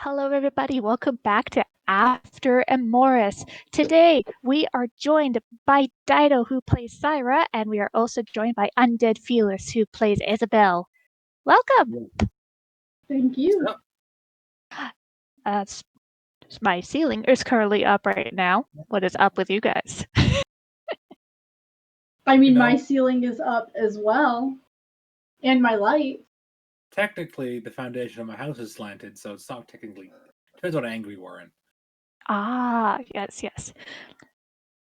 Hello, everybody. Welcome back to After Emoris. Today, we are joined by Dyto, who plays Syra, and we are also joined by Undead Felis, who plays Isabel. Welcome. Thank you. My ceiling is currently up right now. What is up with you guys? I mean, my ceiling is up as well, and my light. Technically, the foundation of my house is slanted, so it's not technically. Depends what angle you are in. Ah, yes.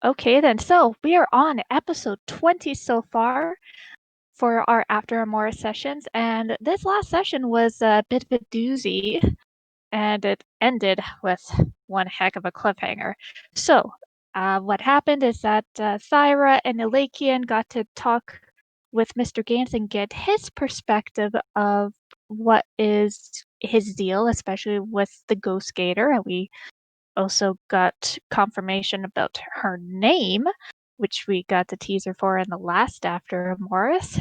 Okay, then. So we are on episode 20 so far for our After Emoris sessions, and this last session was a bit of a doozy, and it ended with one heck of a cliffhanger. So, what happened is that Thyra and Elakian got to talk with Mr. Gaines and get his perspective of what is his deal, especially with the Ghost Gator, and we also got confirmation about her name, which we got the teaser for in the last After Morris.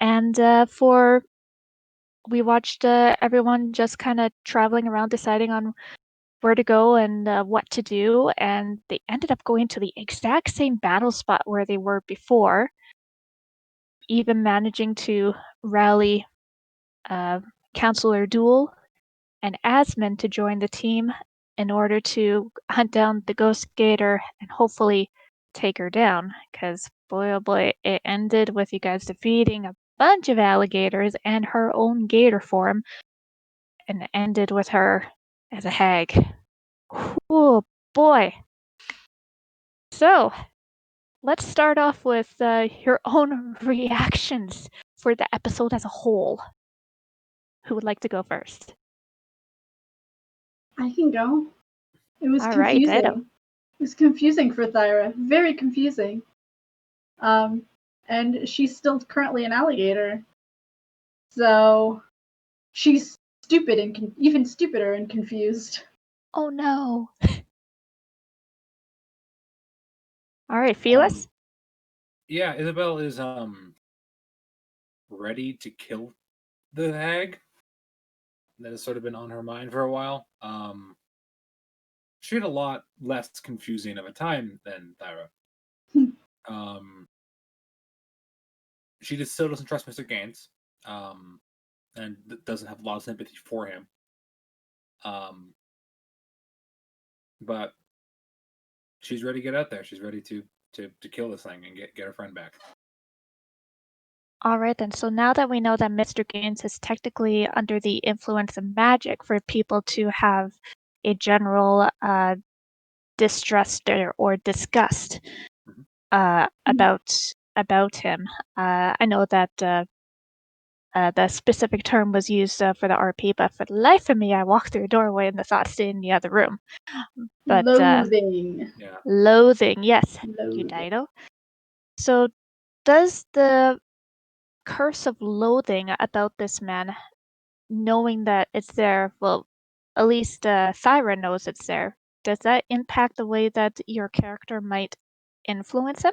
And we watched everyone just kind of traveling around deciding on where to go and what to do, and they ended up going to the exact same battle spot where they were before, even managing to rally Counselor Duel and Asmund to join the team in order to hunt down the Ghost Gator and hopefully take her down, because boy oh boy, it ended with you guys defeating a bunch of alligators and her own gator form, and ended with her as a hag. Oh boy. So, let's start off with your own reactions for the episode as a whole. Who would like to go first? I can go. It was All right, confusing. Dyto. It was confusing for Thyra. Very confusing. And she's still currently an alligator. So she's stupid and even stupider and confused. Oh no. All right, Felis? Yeah, Isabel is ready to kill the hag. That has sort of been on her mind for a while. She had a lot less confusing of a time than Thyra. She just still doesn't trust Mr. Gaines, and doesn't have a lot of sympathy for him. But she's ready to get out there. She's ready to kill this thing and get her friend back. All right, then. So now that we know that Mr. Gaines is technically under the influence of magic, for people to have a general distrust or disgust about him. I know that the specific term was used for the RP, but for the life of me, I walked through a doorway and the thought stayed in the other room. But loathing. Loathing, yes. Loathing. You Dyto. So does the curse of loathing about this man, knowing that it's there, well, at least Thyra knows it's there, does that impact the way that your character might influence him?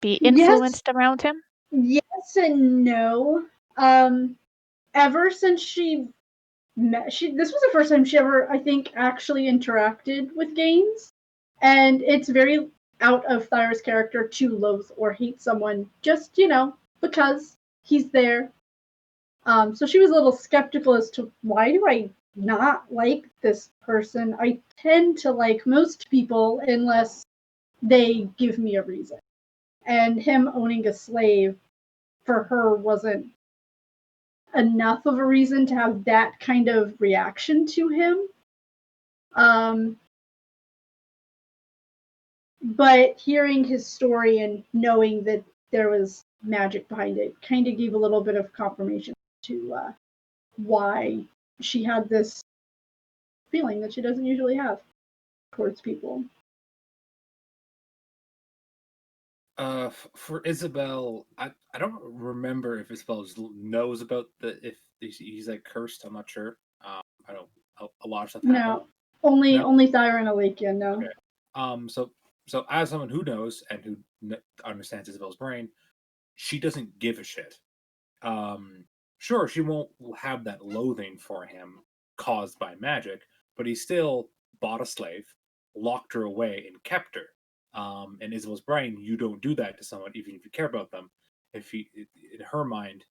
Be influenced around him? Yes and no. Ever since she this was the first time she ever, I think, actually interacted with Gaines. And it's very out of Thyra's character to loathe or hate someone just, because he's there. So she was a little skeptical as to why do I not like this person? I tend to like most people unless they give me a reason. And him owning a slave for her wasn't enough of a reason to have that kind of reaction to him. But hearing his story and knowing that there was magic behind it kind of gave a little bit of confirmation to why she had this feeling that she doesn't usually have towards people. For Isabel, I don't remember if Isabel knows about if he's like cursed. I'm not sure. I don't. A lot of stuff happened. No, only Thyra and Elakian. No. Okay. So as someone who knows and who understands Isabel's brain, she doesn't give a shit. sure, she won't have that loathing for him caused by magic, but he still bought a slave, locked her away, and kept her. In Isabel's brain, you don't do that to someone, even if you care about them. If he, in her mind,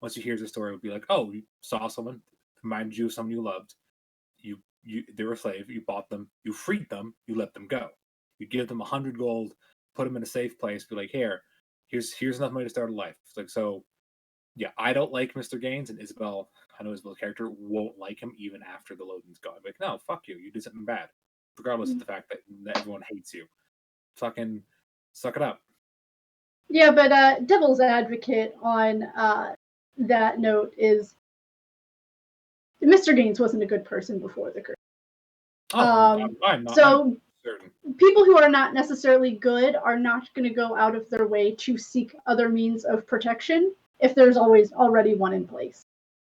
once she hears the story, it would be like, oh, you saw someone, reminded you of someone you loved. They were a slave. You bought them. You freed them. You let them go. You give them 100 gold, put them in a safe place. Be like, here's enough money to start a life. It's like, so yeah, I don't like Mr. Gaines, and Isabel, I know Isabel's character won't like him even after the loading's gone. Like, no, fuck you. You did something bad, regardless of the fact that everyone hates you. Fucking suck it up. Yeah, but devil's advocate on that note is Mr. Gaines wasn't a good person before the curse. I'm certain. People who are not necessarily good are not going to go out of their way to seek other means of protection if there's always already one in place.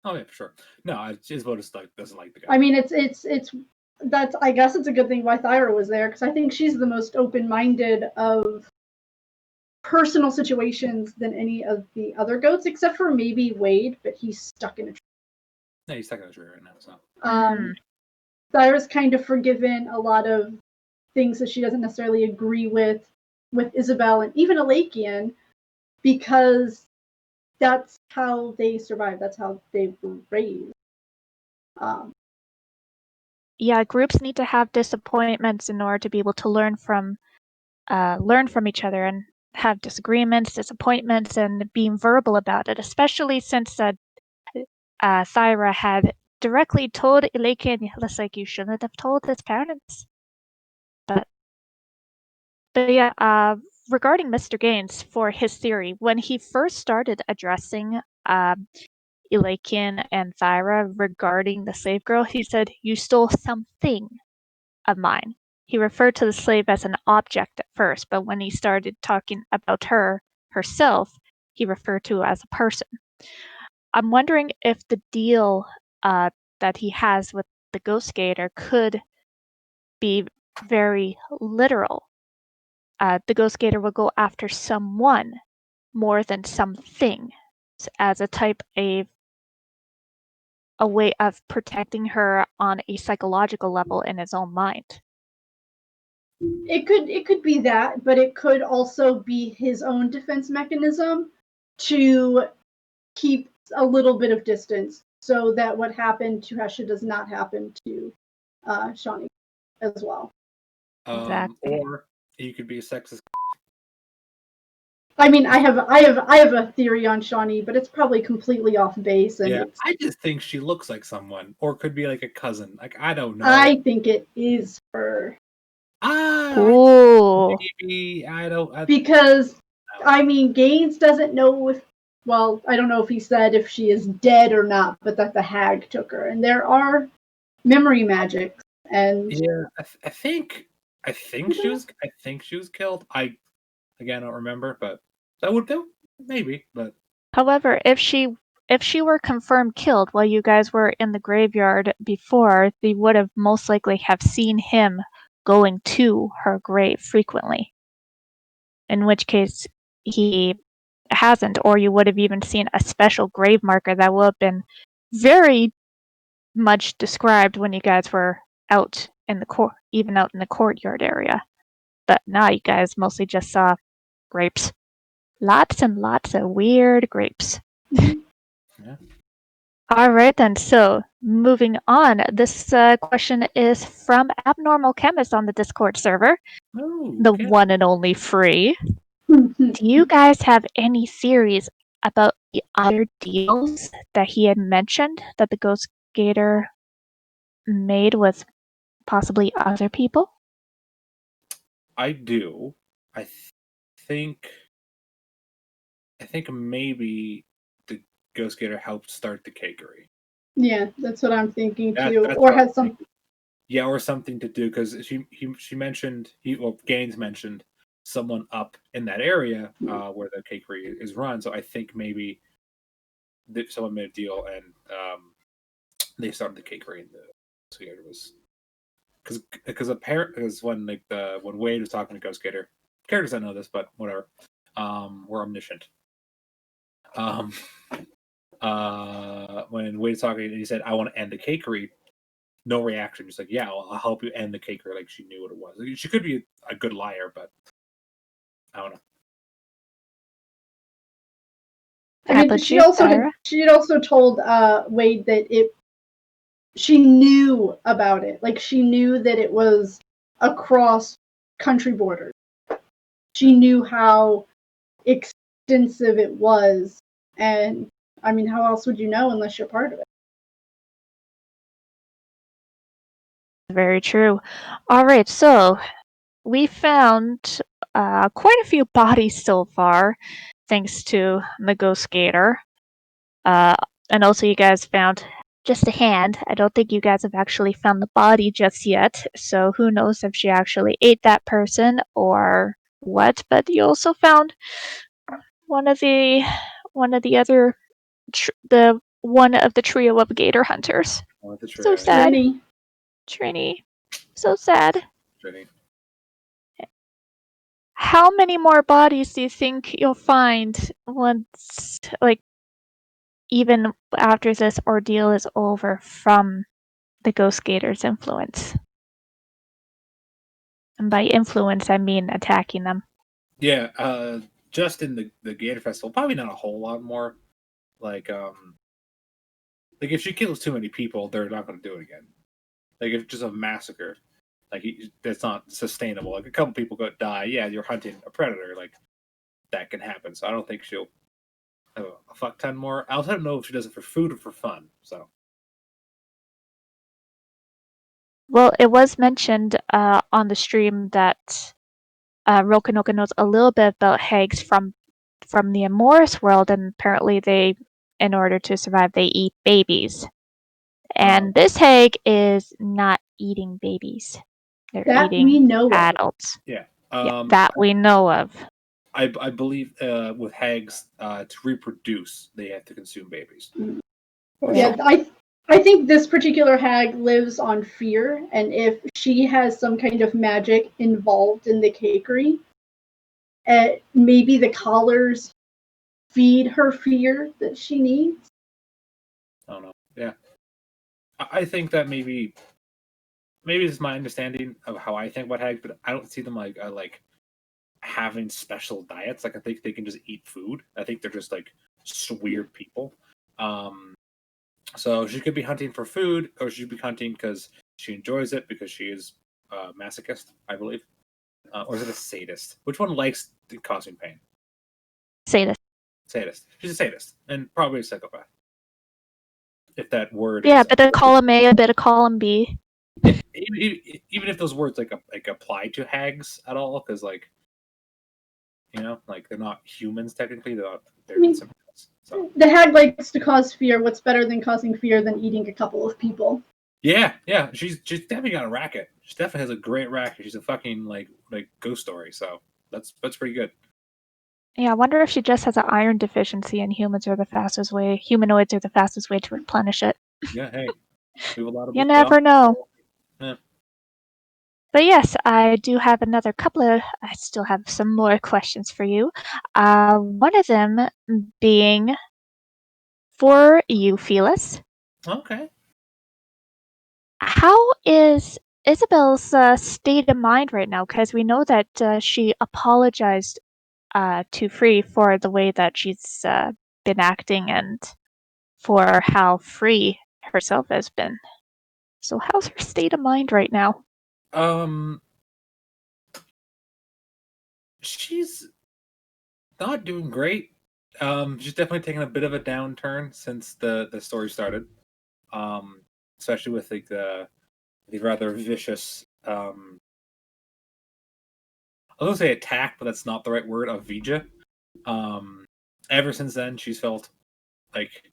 Oh yeah, for sure. No, Isabel just doesn't like the guy. I mean, that's, I guess it's a good thing why Thyra was there, because I think she's the most open-minded of personal situations than any of the other goats, except for maybe Wade, but he's stuck in a tree. Yeah, he's stuck in a tree right now. So. Thyra's kind of forgiven a lot of things that she doesn't necessarily agree with Isabel and even Alakian, because that's how they survive. That's how they were raised. Yeah, groups need to have disappointments in order to be able to learn from each other and have disagreements, disappointments, and being verbal about it. Especially since Thyra had directly told Alakian, like, you shouldn't have told his parents. But yeah, regarding Mr. Gaines, for his theory, when he first started addressing Elakian and Thyra regarding the slave girl, he said, "You stole something of mine." He referred to the slave as an object at first, but when he started talking about herself, he referred to her as a person. I'm wondering if the deal that he has with the Ghost Gator could be very literal. The Ghost Gator will go after someone more than something as a type of a way of protecting her on a psychological level in his own mind. It could be that, but it could also be his own defense mechanism to keep a little bit of distance so that what happened to Hesha does not happen to Shawnee as well. Exactly. Or he could be a sexist. I mean, I have a theory on Shawnee, but it's probably completely off base. And Yeah, I just think she looks like someone, or could be like a cousin. Like, I don't know. I think it is her. Ooh. Maybe Because I mean, Gaines doesn't know if. Well, I don't know if he said if she is dead or not, but that the hag took her, and there are memory magics. And yeah, I think she was killed. I don't remember, but that would do maybe. But However, if she were confirmed killed while you guys were in the graveyard before, they would have most likely have seen him going to her grave frequently. In which case he hasn't, or you would have even seen a special grave marker that would have been very much described when you guys were out in the courtyard area. But now you guys mostly just saw grapes. Lots and lots of weird grapes. yeah. All right, then. So, moving on. This question is from Abnormal Chemist on the Discord server, the Okay. one and only free. Do you guys have any theories about the other deals that he had mentioned that the Ghost Gator made with possibly other people? I do. I think maybe the Ghost Gator helped start the cakery. yeah, that's what I'm thinking too. That's Or has some. Yeah, or something to do, because she mentioned Gaines mentioned someone up in that area where the cakery is run. So I think maybe someone made a deal and they started the cakery, and the Gator was because when when Wade was talking to Ghost Gator, characters don't know this, but whatever, we're omniscient. when Wade was talking, and he said, "I want to end the cakery." No reaction. Just like, "Yeah, I'll help you end the cakery." Like she knew what it was. Like, she could be a good liar, but I don't know. I mean, she had also told Wade that she knew about it. Like she knew that it was across country borders. She knew how extensive it was, and I mean, how else would you know unless you're part of it? Very true. All right, so we found quite a few bodies so far, thanks to the Ghost Gator. And also, you guys found just a hand. I don't think you guys have actually found the body just yet, so who knows if she actually ate that person or what. But you also found one of the trio of gator hunters. So sad. Trini. So sad. Trini. How many more bodies do you think you'll find once, like, even after this ordeal is over from the Ghost Gator's influence? And by influence, I mean attacking them. Yeah, just in the Gator Festival, probably not a whole lot more. Like if she kills too many people, they're not going to do it again. Like if it's just a massacre, like that's not sustainable. Like a couple people go die. Yeah, you're hunting a predator. Like that can happen. So I don't think she'll have a fuck ton more. I also don't know if she does it for food or for fun. So. Well, it was mentioned on the stream that Rokanoka knows a little bit about hags from the Emoris world, and apparently they, in order to survive, they eat babies. And this hag is not eating babies. They're eating adults. Yeah. That we know of. I believe with hags, to reproduce, they have to consume babies. Yeah, I think this particular hag lives on fear, and if she has some kind of magic involved in the cakery, maybe the collars feed her fear that she needs. I don't know. Yeah, I think that maybe this is my understanding of how I think about hags, but I don't see them like having special diets. Like I think they can just eat food. I think they're just like weird people. So she could be hunting for food, or she could be hunting because she enjoys it, because she is a masochist, I believe. Or is it a sadist? Which one likes causing pain? Sadist. Sadist. She's a sadist, and probably a psychopath. If that word. Yeah, a bit of column A, a bit of column B. Even if those words like apply to hags at all, because like, you know, like they're not humans technically. They're something else. So. The hag likes to cause fear. What's better than causing fear than eating a couple of people? Yeah. She's definitely got a racket. She definitely has a great racket. She's a fucking like ghost story. So that's pretty good. Yeah, I wonder if she just has an iron deficiency and humanoids are the fastest way to replenish it. Yeah, hey. We have a lot of you never know. Yeah. But yes, I do have I still have some more questions for you. One of them being for you, Felis. Okay. How is Isabel's state of mind right now? Because we know that she apologized to Free for the way that she's been acting and for how free herself has been. So how's her state of mind right now? She's not doing great. She's definitely taken a bit of a downturn since the story started. Especially with like the rather vicious I was gonna say attack, but that's not the right word, of Vija. Ever since then she's felt like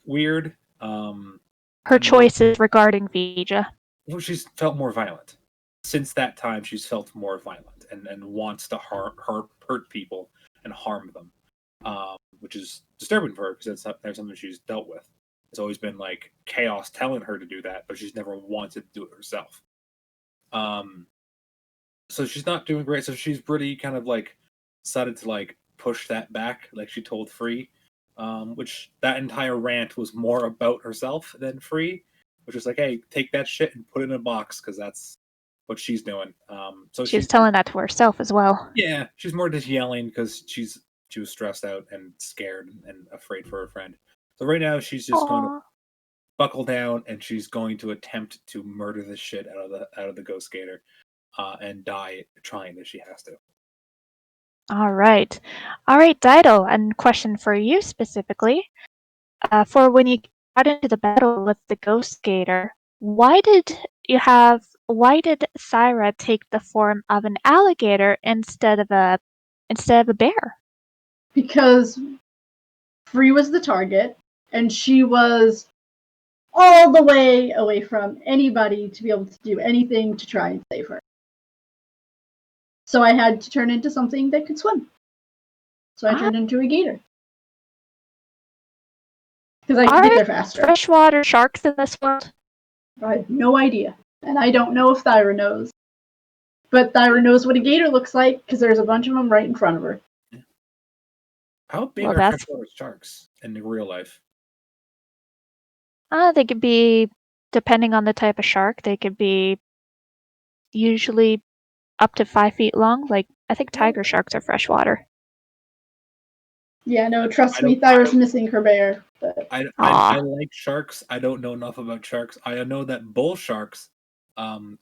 weird. Her choices regarding Vija. Well, she's felt more violent. Since that time she's felt more violent and wants to hurt people and harm them. Which is disturbing for her because that's something she's dealt with. It's always been like chaos telling her to do that, but she's never wanted to do it herself. So she's not doing great. So she's pretty kind of like decided to like push that back, like she told Free, which that entire rant was more about herself than Free, which was like, hey, take that shit and put it in a box because that's what she's doing. So She was telling that to herself as well. Yeah, she's more just yelling because she was stressed out and scared and afraid for her friend. So right now she's just going to buckle down and she's going to attempt to murder the shit out of the Ghost Gator, and die trying if she has to. All right, Dyto. And question for you specifically: for when you got into the battle with the Ghost Gator, why did Thyra take the form of an alligator instead of a bear? Because Free was the target, and she was all the way away from anybody to be able to do anything to try and save her. So I had to turn into something that could swim. So I turned into a gator. Because I could get there faster. Freshwater sharks in this world? I have no idea. And I don't know if Thyra knows. But Thyra knows what a gator looks like because there's a bunch of them right in front of her. How big are freshwater sharks in real life? They could be, depending on the type of shark, they could be usually up to 5 feet long. Like, I think tiger sharks are freshwater. Yeah, no, trust me, Thyra's missing her bear. But... I like sharks. I don't know enough about sharks. I know that bull sharks can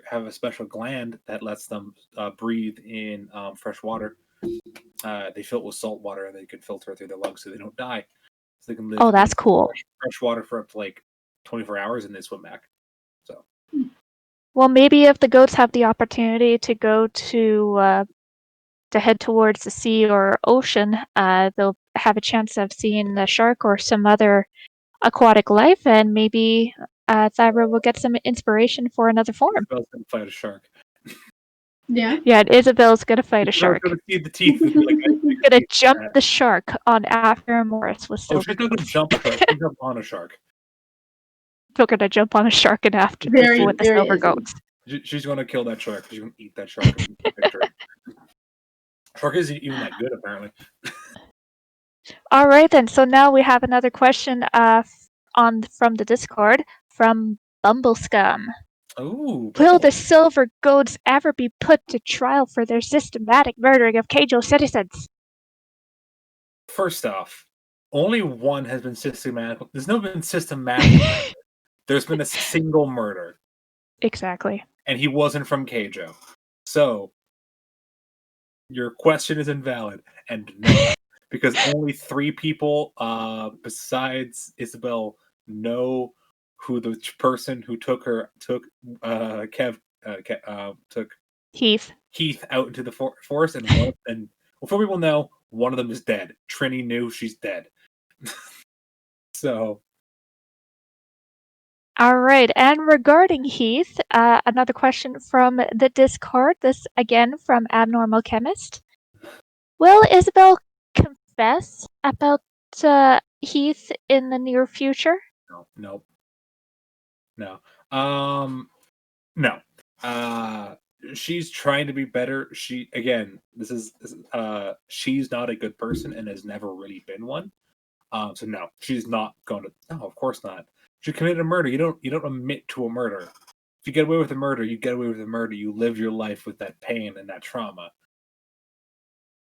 have a special gland that lets them breathe in fresh water. They fill it with salt water and they can filter it through their lungs so they don't die. So they can live that's cool. Fresh water for up to like 24 hours and they swim back. So, well, maybe if the goats have the opportunity to go to head towards the sea or ocean, they'll have a chance of seeing the shark or some other aquatic life, and maybe Thyra will get some inspiration for another form. Isabel's gonna fight a shark. Yeah, Isabel's gonna fight a shark. Gonna see the teeth. And be like, gonna jump the shark on after Emoris with silver. She's not gonna jump. She's jump on a shark. Still gonna jump on a shark and after with the silver goats. She's gonna kill that shark. She's gonna eat that shark. Shark isn't even that good, apparently. All right, then. So now we have another question from the Discord from Bumblescum. Ooh, will the silver goats ever be put to trial for their systematic murdering of Keijo citizens? First off, only one has been systematic. There's no been systematic. There's been a single murder. Exactly. And he wasn't from Keijo. So your question is invalid, and no, because only 3 people besides Isabel know who the person who took Heath out into the forest, and 4 people know one of them is dead. Trini knew she's dead. So. All right, and regarding Heath, another question from the Discord, this again from Abnormal Chemist. Will Isabel confess about Heath in the near future? No. She's trying to be better. She's not a good person and has never really been one. So no, she's not going to. No, of course not. She committed a murder. You don't admit to a murder. If you get away with a murder, you get away with a murder. You live your life with that pain and that trauma.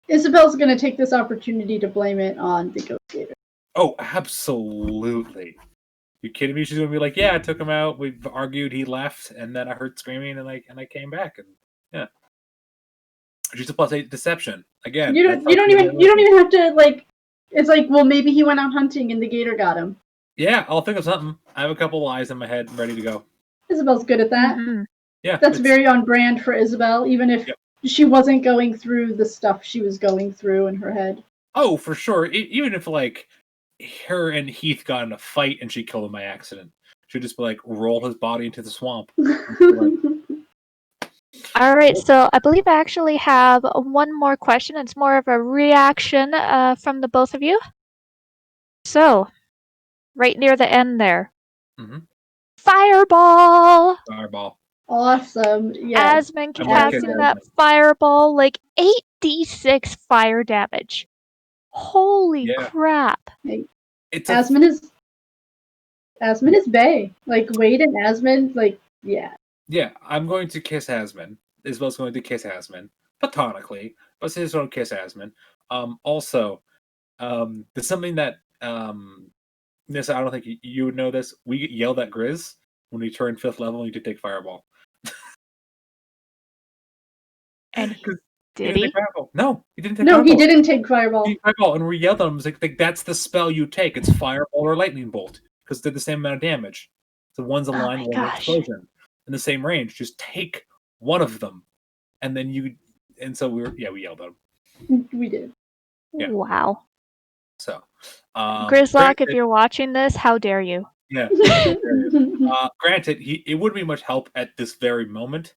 Isabel's going to take this opportunity to blame it on the Ghost Gator. Oh, absolutely. You kidding me? She's going to be like, yeah, I took him out. We've argued. He left, and then I heard screaming, and I came back, and yeah. She's a +8 deception again. You don't even have to like. It's like, well, maybe he went out hunting and the gator got him. Yeah, I'll think of something. I have a couple lies in my head ready to go. Isabel's good at that. Mm-hmm. Yeah, that's very on brand for Isabel, even if she wasn't going through the stuff she was going through in her head. Oh, for sure. Even if like her and Heath got in a fight and she killed him by accident, she'd just be like roll his body into the swamp. All right, so I believe I actually have one more question. It's more of a reaction from the both of you. So, right near the end there. Mm-hmm. Fireball! Awesome. Yeah. Asmon casting that fireball, like 8d6 fire damage. Holy Yeah. crap. It's Asmund is bae. Like, Wade and Asmund, like, yeah. Yeah, I'm going to kiss Asmund. Isabel's going to kiss Asmund. Platonically, but she's going to kiss Asmund. Also, there's something that Nyssa, I don't think you would know this. We yelled at Griz when we turned 5th level. You did take Fireball. And He did didn't he? take Fireball. No, he didn't take No, Fireball. he didn't take Fireball. He took Fireball, and we yelled at him. It's like that's the spell you take. It's Fireball or Lightning Bolt because they're the same amount of damage. So one's a Oh line, my one's an gosh. explosion in the same range. Just take one of them, and then you. And so we yelled at him. We did. Yeah. Wow. So, Grizzlock, if you're watching this, how dare you? Yeah. Granted, it wouldn't be much help at this very moment.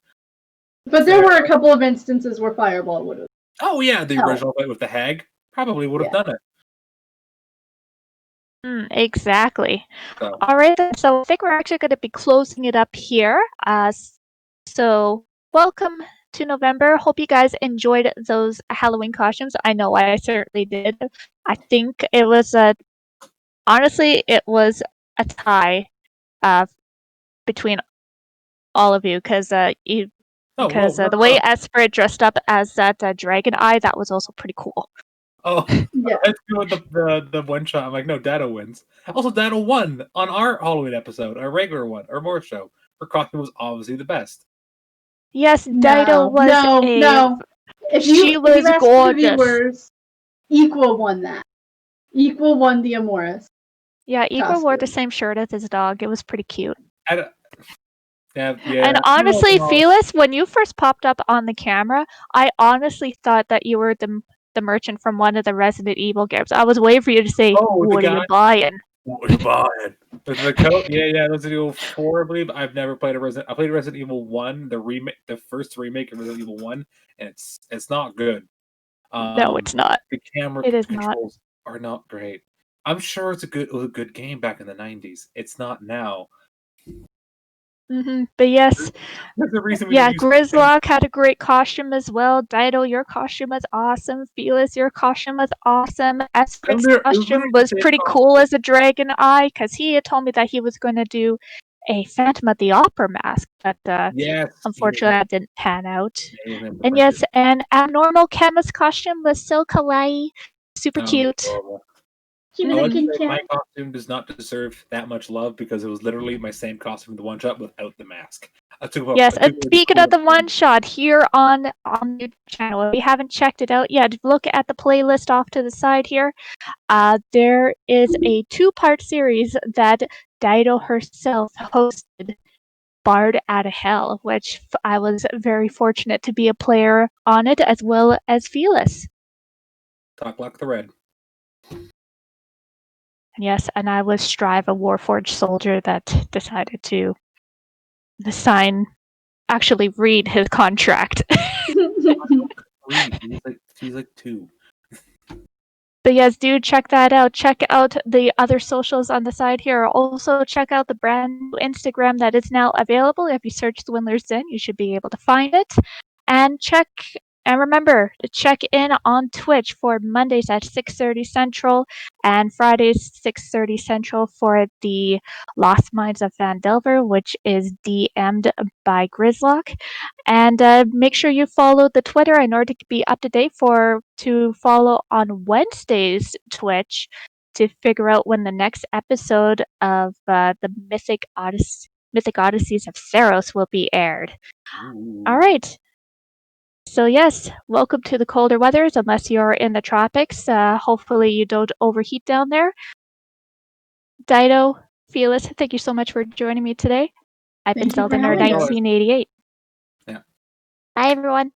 But there were a couple of instances where Fireball would have. Oh yeah, the original fight with the hag probably would have done it. Exactly. So. All right, then. So I think we're actually going to be closing it up here. So welcome to November. Hope you guys enjoyed those Halloween costumes. I know I certainly did. I think it was honestly, it was a tie between all of you because the way Esprit dressed up as that dragon eye, that was also pretty cool. Oh, yeah. Let's go with the one shot. I'm like, no, Dyto wins. Also, Dyto won on our Halloween episode, our regular one, our more show. Her costume was obviously the best. Yes, Dyto was no. She was gorgeous. The viewers, Equa won that. Equa won the Emoris. Yeah, Equa wore the same shirt as his dog. It was pretty cute. Yeah. And honestly, Felis, when you first popped up on the camera, I honestly thought that you were the merchant from one of the Resident Evil games. I was waiting for you to say, "What are you buying?" What are you buying? With the coat? Yeah. Resident Evil 4, I believe. I've never played I played Resident Evil 1, the remake, the first remake of Resident Evil 1, and it's not good. No, it's not. The camera controls are not great. I'm sure it was a good game back in the 90s. It's not now. But yes, there's a reason. Grizzlock had a great costume as well. Dyto, your costume was awesome. Felis, your costume was awesome. Esprit's costume was pretty cool as a dragon eye because he had told me that he was going to do a Phantom of the Opera mask, but unfortunately that didn't pan out. And yes, and Abnormal Chem's costume was so kawaii, super cute. My costume does not deserve that much love because it was literally my same costume in the one shot without the mask. Yes, and speaking of the one shot here on the YouTube channel, if you haven't checked it out yet, look at the playlist off to the side here. There is a 2-part series that Dyto herself hosted, Bard Out of Hell, which I was very fortunate to be a player on it, as well as Felis. Talk like the red. Yes, and I was Strive, a Warforged soldier that decided to actually read his contract. He's like 2. But yes, do check that out. Check out the other socials on the side here. Also, check out the brand new Instagram that is now available. If you search Swindler's Den, you should be able to find it. And remember to check in on Twitch for Mondays at 6:30 Central and Fridays 6:30 Central for the Lost Mines of Phandelver, which is DM'd by Grizzlock. And make sure you follow the Twitter in order to be up to date to follow on Wednesday's Twitch to figure out when the next episode of the Mythic Odysseys of Theros will be aired. Ooh. All right. So yes, welcome to the colder weathers, unless you're in the tropics. Hopefully you don't overheat down there. Dyto, Felis, thank you so much for joining me today. I've been Zelda Nerd 1988. Yeah. Bye, everyone.